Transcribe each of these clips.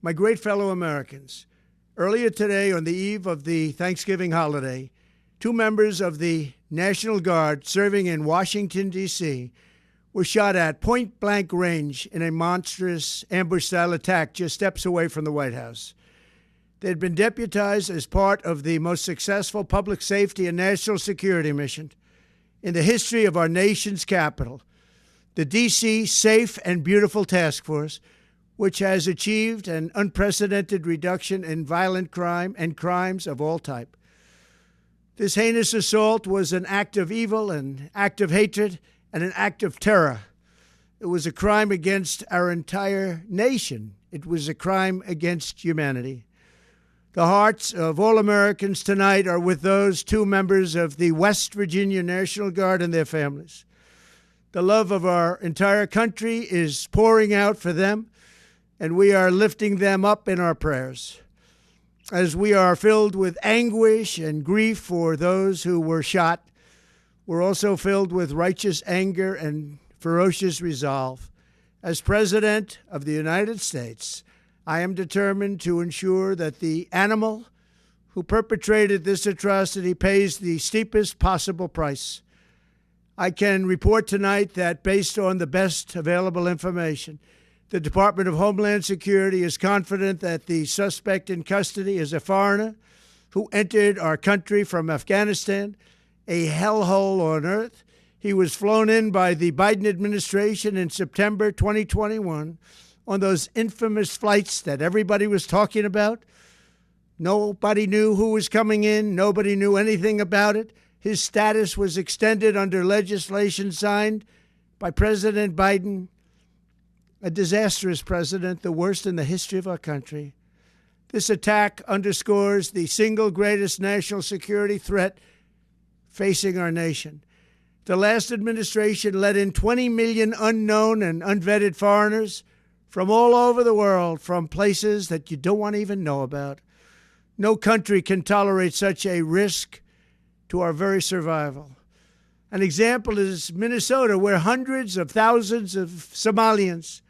My great fellow Americans, earlier today, on the eve of the Thanksgiving holiday, two members of the National Guard serving in Washington, D.C., were shot at point-blank range in a monstrous ambush-style attack just steps away from the White House. They had been deputized as part of the most successful public safety and national security mission in the history of our nation's capital, the D.C. Safe and Beautiful Task Force, which has achieved an unprecedented reduction in violent crime and crimes of all type. This heinous assault was an act of evil, an act of hatred, and an act of terror. It was a crime against our entire nation. It was a crime against humanity. The hearts of all Americans tonight are with those two members of the West Virginia National Guard and their families. The love of our entire country is pouring out for them, and we are lifting them up in our prayers. As we are filled with anguish and grief for those who were shot, we're also filled with righteous anger and ferocious resolve. As President of the United States, I am determined to ensure that the animal who perpetrated this atrocity pays the steepest possible price. I can report tonight that based on the best available information, the Department of Homeland Security is confident that the suspect in custody is a foreigner who entered our country from Afghanistan, a hellhole on earth. He was flown in by the Biden administration in September 2021 on those infamous flights that everybody was talking about. Nobody knew who was coming in. Nobody knew anything about it. His status was extended under legislation signed by President Biden, a disastrous president, the worst in the history of our country. This attack underscores the single greatest national security threat facing our nation. The last administration let in 20 million unknown and unvetted foreigners from all over the world, from places that you don't want to even know about. No country can tolerate such a risk to our very survival. An example is Minnesota, where hundreds of thousands of Somalians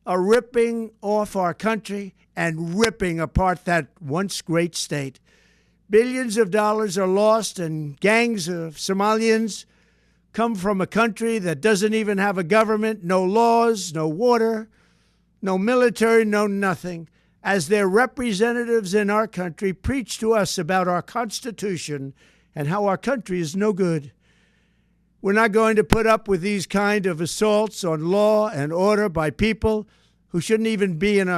are ripping off our country and ripping apart that once great state. Billions of dollars are lost, and gangs of Somalians come from a country that doesn't even have a government, no laws, no water, no military, no nothing. As their representatives in our country preach to us about our Constitution and how our country is no good. We're not going to put up with these kind of assaults on law and order by people who shouldn't even be in our